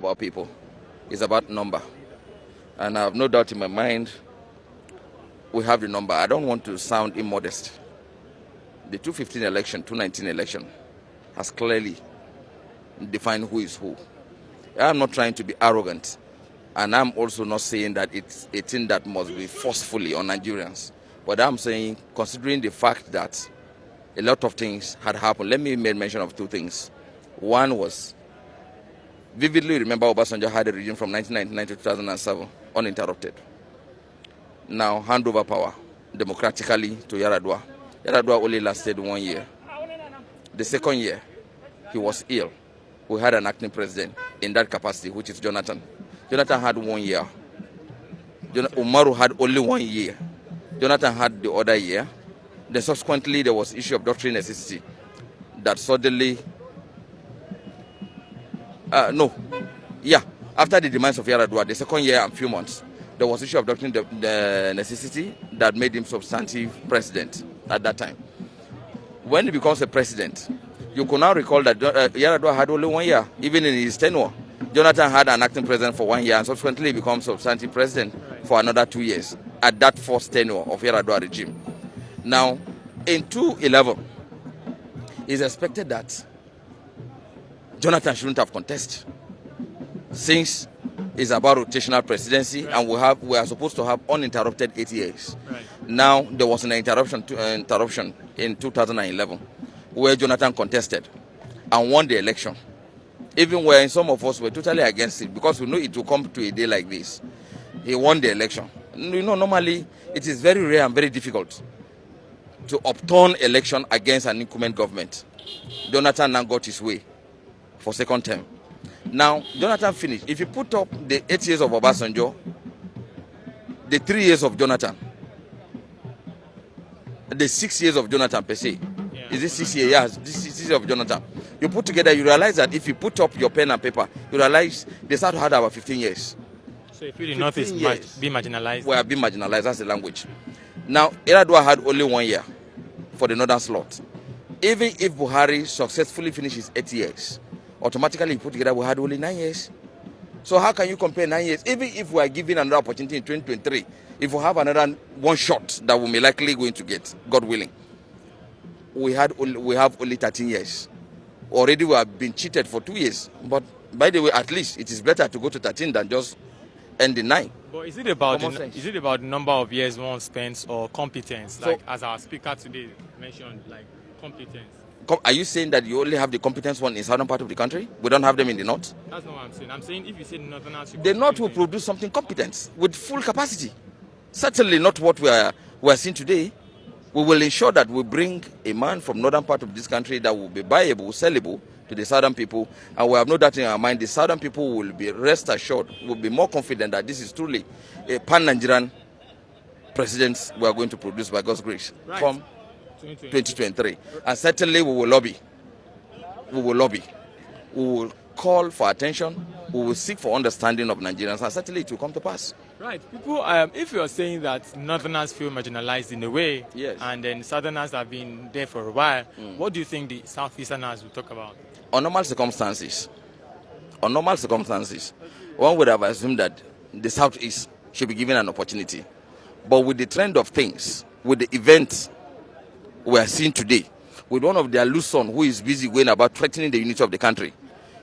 about people. It's about number. And I have no doubt in my mind we have the number. I don't want to sound immodest. The 2015 election, 2019 election has clearly defined who is who. I'm not trying to be arrogant. And I'm also not saying that it's a thing that must be forcefully on Nigerians. But I'm saying, considering the fact that a lot of things had happened, let me make mention of two things. One was, vividly remember Obasanjo had a regime from 1999 to 2007, uninterrupted. Now, hand over power democratically to Yar'Adua. Yar'Adua only lasted 1 year. The second year, he was ill. We had an acting president in that capacity, which is Jonathan. Jonathan had 1 year. Umaru had only 1 year. Jonathan had the other year. Then subsequently, there was issue of doctrine necessity that suddenly, after the demise of Yar'Adua, the second year and few months, there was issue of doctrine the necessity that made him substantive president at that time. When he becomes a president, you could now recall that Yar'Adua had only 1 year, even in his tenure. Jonathan had an acting president for 1 year and subsequently becomes substantive president for another 2 years at that first tenure of Yar'Adua regime. Now, in 2011, it's expected that Jonathan shouldn't have contested, since it's about rotational presidency, and we are supposed to have uninterrupted 8 years. Right. Now, there was an interruption in 2011 where Jonathan contested and won the election. Even when some of us were totally against it, because we know it will come to a day like this. He won the election. You know, normally it is very rare and very difficult to upturn election against an incumbent government. Jonathan now got his way for second term. Now, Jonathan finished. If you put up the 8 years of Obasanjo, the 3 years of Jonathan, the 6 years of Jonathan per se, is this 6 years? Yes, this 6 years of Jonathan. You put together, you realize that if you put up your pen and paper, you realize they start to have about 15 years. So if the North is being marginalized? We are being marginalized, that's the language. Now, Yar'Adua had only 1 year for the northern slot. Even if Buhari successfully finishes 8 years, automatically you put together, we had only 9 years. So how can you compare 9 years? Even if we are given another opportunity in 2023, if we have another one shot that we may likely going to get, God willing, we have only 13 years. Already we have been cheated for 2 years. But by the way, at least it is better to go to 13 than just end in 9. But is it about the number of years one spends or competence? Like as our speaker today mentioned, like competence. Are you saying that you only have the competence one in southern part of the country? We don't have them in the north? That's not what I'm saying. I'm saying if you say northerners, the north will produce something competent with full capacity. Certainly not what we are seeing today. We will ensure that we bring a man from northern part of this country that will be buyable, sellable to the southern people. And we have no doubt in our mind the southern people will be, rest assured, will be more confident that this is truly a pan-Nigerian president we are going to produce by God's grace from 2023. And certainly we will lobby. We will call for attention. We will seek for understanding of Nigerians, and certainly it will come to pass. Right. People, if you are saying that northerners feel marginalized in a way, yes, and then southerners have been there for a while, what do you think the southeasterners will talk about? On normal circumstances, one would have assumed that the southeast should be given an opportunity. But with the trend of things, with the events we are seeing today, with one of their loose son who is busy going about threatening the unity of the country,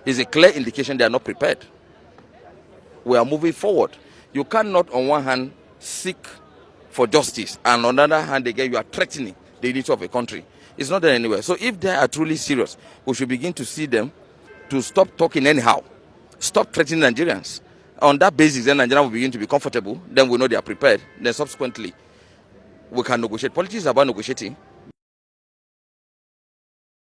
is a clear indication they are not prepared. We are moving forward. You cannot, on one hand, seek for justice, and on the other hand, again, you are threatening the unity of a country. It's not there anywhere. So if they are truly serious, we should begin to see them to stop talking anyhow, stop threatening Nigerians. On that basis, then Nigerians will begin to be comfortable. Then we know they are prepared. Then subsequently, we can negotiate. Politics is about negotiating.